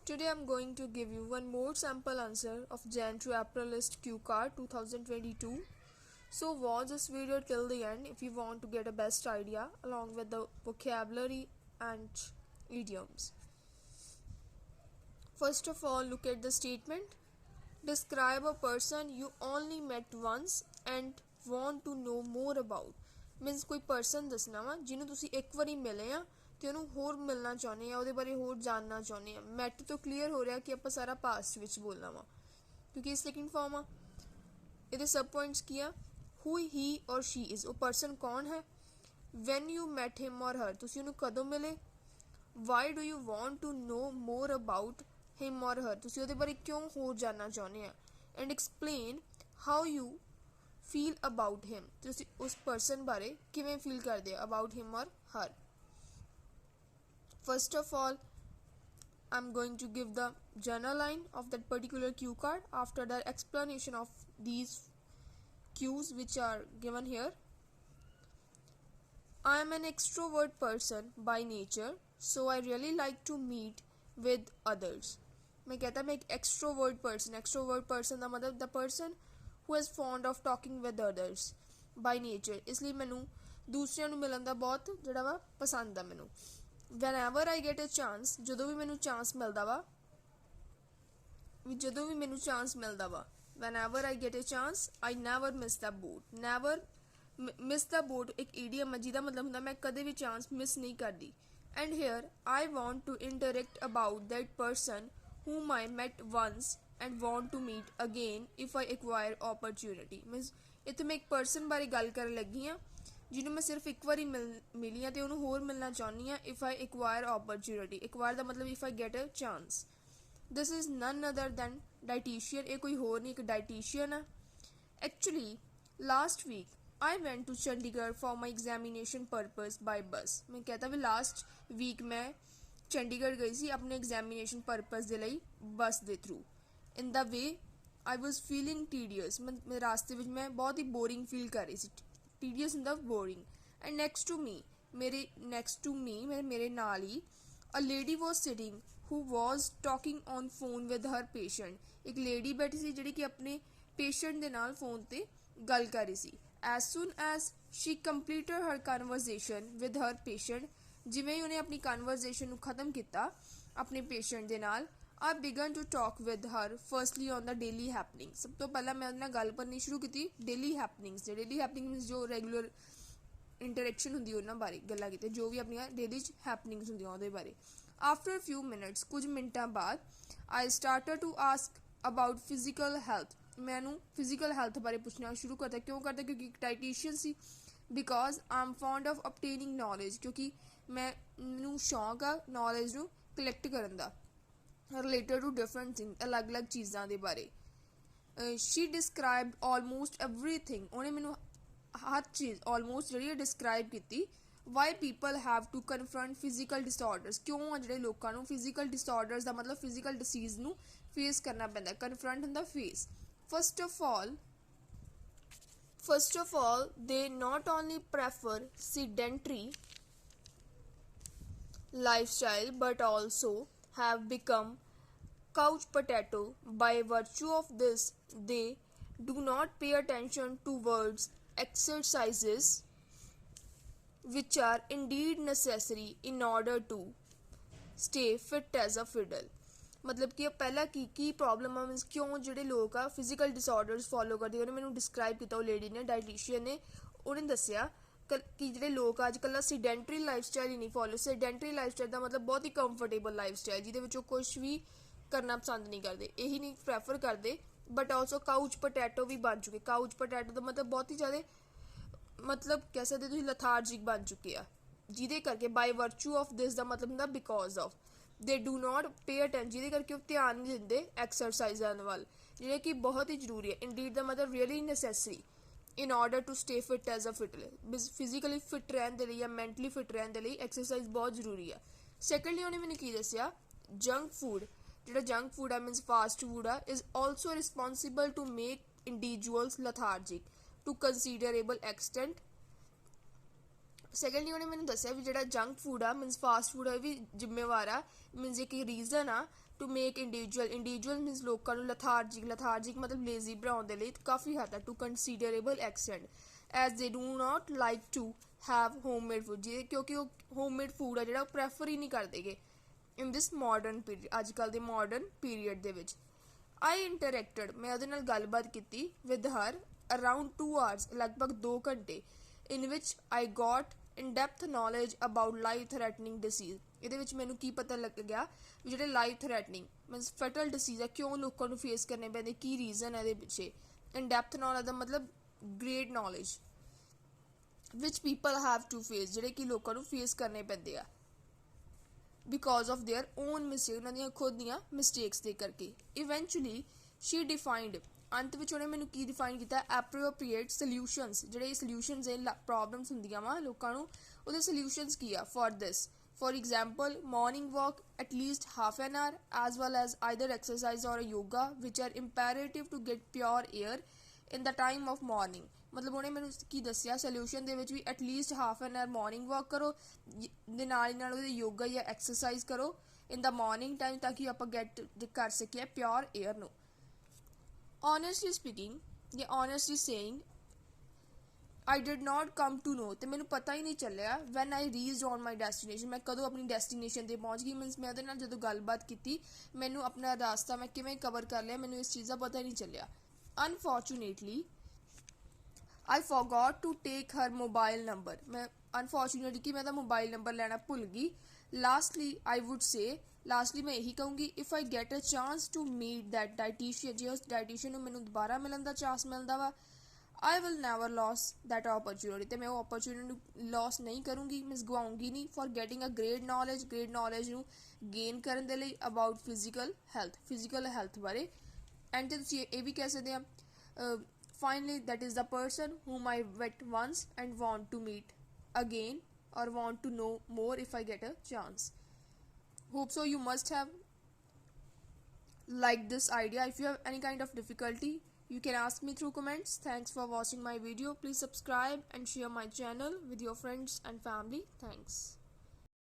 Today I'm going to give you one more sample answer of Jan to April list Q card 2022. So watch this video till the end if you want to get a best idea along with the vocabulary and idioms. First of all, look at the statement. Describe a person you only met once and want to know more about. Means कोई person ਦੱਸਣਾ ਵਾ ਜਿਹਨੂੰ ਤੁਸੀਂ ਇੱਕ ਵਾਰੀ ਮਿਲੇ ਆ ਤੇ ਉਹਨੂੰ ਹੋਰ ਮਿਲਣਾ ਚਾਹੁੰਦੇ ਆ, ਉਹਦੇ ਬਾਰੇ ਹੋਰ ਜਾਣਨਾ ਚਾਹੁੰਦੇ ਆ। ਮੈਟ ਤੋਂ ਕਲੀਅਰ ਹੋ ਰਿਹਾ ਕਿ ਆਪਾਂ ਸਾਰਾ ਪਾਸਟ ਵਿੱਚ ਬੋਲਣਾ ਵਾ ਕਿਉਂਕਿ ਇਹ ਸੈਕਿੰਡ ਫਾਰਮ ਆ। ਇਹਦੇ ਸਬ ਪੁਆਇੰਟਸ ਕੀ ਆ? ਹੂ ਹੀ ਔਰ ਸ਼ੀ ਇਜ਼, ਉਹ ਪਰਸਨ ਕੌਣ ਹੈ। When you mat him or her, ਤੁਸੀਂ ਉਹਨੂੰ ਕਦੋਂ ਮਿਲੇ। Why do you want to know more about him or her, ਤੁਸੀਂ ਉਹਦੇ ਬਾਰੇ ਕਿਉਂ ਹੋਰ ਜਾਣਨਾ ਚਾਹੁੰਦੇ ਆ। And explain how you feel about ਹਿਮ, ਤੁਸੀਂ ਉਸ ਪਰਸਨ ਬਾਰੇ ਕਿਵੇਂ ਫੀਲ ਕਰਦੇ ਆ about him or Har. First of all, I'm going to give the journal line of that particular cue card after the explanation of these cues which are given here. I am an extrovert person by nature, so I really like to meet with others. मैं कहता मैं एक extrovert person ਦਾ मतलब the person who is fond of talking with others by nature, इसलिए ਮੈਨੂੰ ਦੂਸਰਿਆਂ ਨੂੰ ਮਿਲਣ ਦਾ ਬਹੁਤ ਜਿਹੜਾ ਵਾ ਪਸੰਦ ਆ ਮੈਨੂੰ। whenever I get a chance, ਜਦੋਂ ਵੀ ਮੈਨੂੰ ਚਾਂਸ ਮਿਲਦਾ ਵਾ whenever I get a chance, I never miss the boat. never miss the boat ਇੱਕ idiom ਹੈ ਜਿਹਦਾ ਮਤਲਬ ਹੁੰਦਾ ਮੈਂ ਕਦੇ ਵੀ ਚਾਂਸ ਮਿਸ ਨਹੀਂ ਕਰਦੀ। and here I want to interact about that person whom I met once and want to meet again if I acquire opportunity. means ਇੱਥੇ ਮੈਂ ਇੱਕ ਪਰਸਨ ਬਾਰੇ ਗੱਲ ਕਰਨ ਲੱਗੀ ਹਾਂ ਜਿਹਨੂੰ ਮੈਂ ਸਿਰਫ ਇੱਕ ਵਾਰੀ ਮਿਲੀ ਹਾਂ ਤੇ ਉਹਨੂੰ ਹੋਰ ਮਿਲਣਾ ਚਾਹੁੰਦੀ ਹਾਂ। If I acquire opportunity, acquire ਦਾ ਮਤਲਬ if I get a chance. This is none other than dietitian, ਇਹ ਕੋਈ ਹੋਰ ਨਹੀਂ ਇੱਕ ਡਾਇਟੀਸ਼ੀਅਨ ਆ। Actually last week I went to Chandigarh for my examination purpose by bus. मैं कहता भी लास्ट वीक मैं चंडीगढ़ गई सी अपने एग्जामिनेशन पर्पस ਦੇ ਲਈ ਬੱਸ ਦੇ through. in the way I was feeling tedious, मैं रास्ते ਵਿੱਚ मैं बहुत ही बोरिंग फील कर रही सी। tedious in the boring. and next to me ਮੇਰੇ ਨਾਲ ਹੀ a lady was sitting who was talking on phone with her patient. ਇੱਕ ਲੇਡੀ ਬੈਠੀ ਸੀ ਜਿਹੜੀ ਕਿ ਆਪਣੇ ਪੇਸ਼ੈਂਟ ਦੇ ਨਾਲ ਫੋਨ ਤੇ ਗੱਲ ਕਰ ਰਹੀ ਸੀ। as soon as she completed her conversation with her patient, ਜਿਵੇਂ ਹੀ ਉਹਨੇ ਆਪਣੀ ਕਨਵਰਜ਼ੇਸ਼ਨ ਨੂੰ ਖਤਮ ਕੀਤਾ ਆਪਣੇ ਪੇਸ਼ੈਂਟ ਦੇ ਨਾਲ, I began to talk with her firstly on the daily happenings. ਸਭ ਤੋਂ ਪਹਿਲਾਂ ਮੈਂ ਉਹਦੇ ਨਾਲ ਗੱਲ ਕਰਨੀ ਸ਼ੁਰੂ ਕੀਤੀ daily happenings ਦੇ। daily happenings ਜੋ ਰੈਗੂਲਰ ਇੰਟਰੈਕਸ਼ਨ ਹੁੰਦੀ ਉਹਨਾਂ ਬਾਰੇ ਗੱਲਾਂ ਕੀਤੀਆਂ, ਜੋ ਵੀ ਆਪਣੀਆਂ ਡੇਲੀ 'ਚ ਹੈਪਨਿੰਗਸ ਹੁੰਦੀਆਂ ਉਹਦੇ ਬਾਰੇ। ਆਫਟਰ ਫਿਊ ਮਿੰਟਸ, ਕੁਝ ਮਿੰਟਾਂ ਬਾਅਦ, I started to ask about physical health. ਮੈਨੂੰ ਫਿਜ਼ੀਕਲ ਹੈਲਥ ਬਾਰੇ ਪੁੱਛਣਾ ਸ਼ੁਰੂ ਕਰਤਾ। ਕਿਉਂ ਕਰਤਾ? ਕਿਉਂਕਿ ਇੱਕ ਡਾਇਟੀਸ਼ੀਅਨ ਸੀ। Because I am fond of obtaining knowledge, ਕਿਉਂਕਿ ਮੈਨੂੰ ਸ਼ੌਂਕ ਆ ਨੌਲੇਜ ਨੂੰ ਕਲੈਕਟ ਕਰਨ ਦਾ ਰਿਲੇਟਡ ਟੂ ਡਿਫਰੈਂਟ ਥਿੰਗ, ਅਲੱਗ-ਅਲੱਗ ਚੀਜ਼ਾਂ ਦੇ ਬਾਰੇ। ਸ਼ੀ ਡਿਸਕ੍ਰਾਈਬਡ ਆਲਮੋਸਟ ਐਵਰੀਥਿੰਗ, ਉਹਨੇ ਮੈਨੂੰ ਹਰ ਚੀਜ਼ ਆਲਮੋਸਟ ਜਿਹੜੀ ਡਿਸਕ੍ਰਾਈਬ ਕੀਤੀ। Why people have to confront physical disorders, ਕਿਉਂ ਆ ਜਿਹੜੇ ਲੋਕਾਂ ਨੂੰ ਫਿਜ਼ੀਕਲ ਡਿਸਆਰਡਰਸ ਦਾ ਮਤਲਬ ਫਿਜ਼ੀਕਲ ਡਿਸੀਜ਼ ਨੂੰ ਫੇਸ ਕਰਨਾ ਪੈਂਦਾ। ਕਨਫਰੰਟ ਹੁੰਦਾ face. First of all, they not only prefer sedentary lifestyle but also have become couch potato. By virtue of this, they do not pay attention towards exercises which are indeed necessary in order to stay fit as a fiddle. ਮਤਲਬ ਕਿ ਪਹਿਲਾਂ ਕੀ problem ਆ, means ਕਿਉਂ ਜਿਹੜੇ ਲੋਕ ਆ physical disorders follow ਕਰਦੇ। ਉਹਨੇ ਮੈਨੂੰ ਡਿਸਕ੍ਰਾਈਬ ਕੀਤਾ, ਉਹ ਲੇਡੀ ਨੇ, ਡਾਇਟੀਸ਼ੀਅਨ ਨੇ। ਉਹਨੇ ਦੱਸਿਆ ਕਿ ਜਿਹੜੇ ਲੋਕ ਅੱਜ ਕੱਲ੍ਹ ਸੀਡੈਂਟਰੀ ਲਾਈਫ ਸਟਾਈਲ ਹੀ ਨਹੀਂ ਫੋਲੋ। ਸੀਡੈਂਟਰੀ ਲਾਈਫ ਸਟਾਈਲ ਦਾ ਮਤਲਬ ਬਹੁਤ ਹੀ ਕੰਫਰਟੇਬਲ ਲਾਈਫ ਸਟਾਈਲ ਜਿਹਦੇ ਵਿੱਚ ਉਹ ਕੁਛ ਵੀ ਕਰਨਾ ਪਸੰਦ ਨਹੀਂ ਕਰਦੇ, ਇਹੀ ਨਹੀਂ ਪ੍ਰੈਫਰ ਕਰਦੇ। ਬਟ ਆਲਸੋ ਕਾਊਚ ਪੋਟੈਟੋ ਵੀ ਬਣ ਚੁੱਕੇ। ਕਾਊਚ ਪੋਟੈਟੋ ਦਾ ਮਤਲਬ ਬਹੁਤ ਹੀ ਜ਼ਿਆਦਾ ਮਤਲਬ ਕਹਿ ਸਕਦੇ ਤੁਸੀਂ ਲਥਾਰਜਿਕ ਬਣ ਚੁੱਕੇ ਆ, ਜਿਹਦੇ ਕਰਕੇ ਬਾਈ ਵਰਚੂ ਆਫ ਦਿਸ ਦਾ ਮਤਲਬ ਹੁੰਦਾ ਬਿਕੋਜ਼ ਆਫ। ਦੇ ਡੂ ਨਾਟ ਪੇ ਅਟੈਂਸ਼ਨ, ਜਿਹਦੇ ਕਰਕੇ ਉਹ ਧਿਆਨ ਨਹੀਂ ਦਿੰਦੇ ਐਕਸਰਸਾਈਜ਼ਾਂ ਵੱਲ, ਜਿਹੜੇ ਕਿ ਬਹੁਤ ਹੀ ਜ਼ਰੂਰੀ ਹੈ। ਇੰਡੀਡ ਦਾ ਮਤਲਬ really necessary in order to stay fit as a fit. Physically fit ਰਹਿਣ ਦੇ ਲਈ ਜਾਂ ਮੈਂਟਲੀ ਫਿਟ ਰਹਿਣ ਦੇ ਲਈ ਐਕਸਰਸਾਈਜ਼ ਬਹੁਤ ਜ਼ਰੂਰੀ ਆ। ਸੈਕੰਡਲੀ ਉਹਨੇ ਮੈਨੂੰ ਕੀ ਦੱਸਿਆ, ਜੰਕ ਫੂਡ, ਜਿਹੜਾ ਜੰਕ ਫੂਡ ਆ ਮੀਨਸ ਫਾਸਟ ਫੂਡ ਆ, is also responsible to make individuals lethargic to considerable extent. Secondly ਉਹਨੇ ਮੈਨੂੰ ਦੱਸਿਆ ਵੀ ਜਿਹੜਾ ਜੰਕ ਫੂਡ ਆ ਮੀਨਸ ਫਾਸਟ ਫੂਡ ਆ ਇਹ ਵੀ ਜ਼ਿੰਮੇਵਾਰ ਆ ਮੀਨਸ ਇੱਕ ਰੀਜ਼ਨ ਆ ਟੂ ਮੇਕ ਇੰਡੀਵਿਜੂਅਲ ਮੀਨਸ ਲੋਕਾਂ ਨੂੰ ਲਥਾਰਜਿਕ ਮਤਲਬ ਲੇਜ਼ੀ ਬਣਾਉਣ ਦੇ ਲਈ ਕਾਫੀ ਹੱਦ ਤੱਕ to considerable extent as they do not like to have homemade food ਜੇ ਕਿਉਂਕਿ ਉਹ ਹੋਮਮੇਡ ਫੂਡ ਆ ਜਿਹੜਾ ਉਹ ਪ੍ਰੈਫਰ ਹੀ ਨਹੀਂ ਕਰਦੇਗੇ ਇਨ ਦਿਸ ਮਾਡਰਨ ਪੀਰੀਅਡ ਅੱਜ ਕੱਲ੍ਹ ਦੇ ਮਾਡਰਨ ਪੀਰੀਅਡ ਦੇ ਵਿੱਚ ਆਈ ਇੰਟਰੈਕਟਡ ਮੈਂ ਉਹਦੇ ਨਾਲ ਗੱਲਬਾਤ ਕੀਤੀ ਵਿਦ ਹਰ ਅਰਾਊਂਡ 2 hours ਲਗਭਗ 2 ਘੰਟੇ in which I got in-depth knowledge about life-threatening disease ਇਹਦੇ ਵਿੱਚ ਮੈਨੂੰ ਕੀ ਪਤਾ ਲੱਗ ਗਿਆ ਵੀ ਜਿਹੜੇ life threatening means fatal disease ਆ ਕਿਉਂ ਲੋਕਾਂ ਨੂੰ ਫੇਸ ਕਰਨੇ ਪੈਂਦੇ ਕੀ ਰੀਜ਼ਨ ਹੈ ਇਹਦੇ ਪਿੱਛੇ in-depth knowledge ਦਾ ਮਤਲਬ great knowledge which people have to face ਜਿਹੜੇ ਕਿ ਲੋਕਾਂ ਨੂੰ ਫੇਸ ਕਰਨੇ ਪੈਂਦੇ ਆ because of their own mistake ਉਹਨਾਂ ਦੀਆਂ ਖੁਦ ਦੀਆਂ ਮਿਸਟੇਕਸ ਦੇ ਕਰਕੇ eventually she defined ਅੰਤ ਵਿੱਚ ਉਹਨੇ ਮੈਨੂੰ ਕੀ ਡਿਫਾਈਨ ਕੀਤਾ ਐਪਰੋਪਰੀਏਟ ਸੋਲਿਊਸ਼ਨਸ ਜਿਹੜੇ ਸੋਲਿਊਸ਼ਨਸ ਇਹ ਪ੍ਰੋਬਲਮਸ ਹੁੰਦੀਆਂ ਵਾ ਲੋਕਾਂ ਨੂੰ ਉਹਦੇ ਸੋਲਿਊਸ਼ਨਸ ਕੀ ਆ for this for example morning walk at least half an hour as well as either exercise or yoga which are imperative to get pure air in the time of morning ਮਤਲਬ ਉਹਨੇ ਮੈਨੂੰ ਕੀ ਦੱਸਿਆ solution ਦੇ ਵਿੱਚ ਵੀ at least half an hour morning walk ਕਰੋ ਦੇ ਨਾਲ ਉਹਦੇ ਯੋਗਾ ਜਾਂ ਐਕਸਰਸਾਈਜ਼ ਕਰੋ in the morning time ਤਾਂ ਕਿ ਆਪਾਂ ਗੈਟ ਕਰ ਸਕੀਏ ਪਿਓਰ 에ਅਰ ਨੂੰ honestly speaking ਜਾਂ honestly saying I did not come to know ਤੇ ਮੈਨੂੰ ਪਤਾ ਹੀ ਨਹੀਂ ਚੱਲਿਆ when I reached on my destination ਮੈਂ ਕਦੋਂ ਆਪਣੀ ਡੈਸਟੀਨੇਸ਼ਨ ਤੇ ਪਹੁੰਚ ਗਈ ਮੀਨਸ ਮੈਂ ਉਹਦੇ ਨਾਲ ਜਦੋਂ ਗੱਲਬਾਤ ਕੀਤੀ ਮੈਨੂੰ ਆਪਣਾ ਰਾਸਤਾ ਮੈਂ ਕਿਵੇਂ ਕਵਰ ਕਰ ਲਿਆ ਮੈਨੂੰ ਇਸ ਚੀਜ਼ ਦਾ ਪਤਾ ਹੀ ਨਹੀਂ ਚੱਲਿਆ unfortunately I forgot to take her mobile number ਮੈਂ unfortunately ਕਿ ਮੈਂ ਤਾਂ ਮੋਬਾਈਲ ਨੰਬਰ ਲੈਣਾ ਭੁੱਲ ਗਈ lastly I would say lastly ਮੈਂ ਇਹੀ ਕਹੂੰਗੀ if I get a chance to meet that dietician ਜੇ ਉਸ ਡਾਇਟੀਸ਼ੀਅਨ ਨੂੰ ਮੈਨੂੰ ਦੁਬਾਰਾ ਮਿਲਣ ਦਾ ਚਾਂਸ ਮਿਲਦਾ ਵਾ I will never loss that opportunity ਤੇ ਮੈਂ ਉਹ ਓਪਰਚੁਨਿਟੀ ਨੂੰ ਲੋਸ ਨਹੀਂ ਕਰੂੰਗੀ ਮਿਸ ਗਵਾਉਂਗੀ ਨਹੀਂ for getting a great knowledge ਨੂੰ ਗੇਨ ਕਰਨ ਦੇ ਲਈ ਅਬਾਊਟ ਫਿਜ਼ੀਕਲ ਹੈਲਥ ਬਾਰੇ ਐਂਡ ਤੇ ਤੁਸੀਂ ਇਹ ਵੀ ਕਹਿ ਸਕਦੇ ਆ finally that is the person whom I met once and want to meet again or want to know more if I get a chance. Hope so you must have liked this idea. If you have any kind of difficulty you can ask me through comments. Thanks for watching my video. Please subscribe and share my channel with your friends and family. Thanks.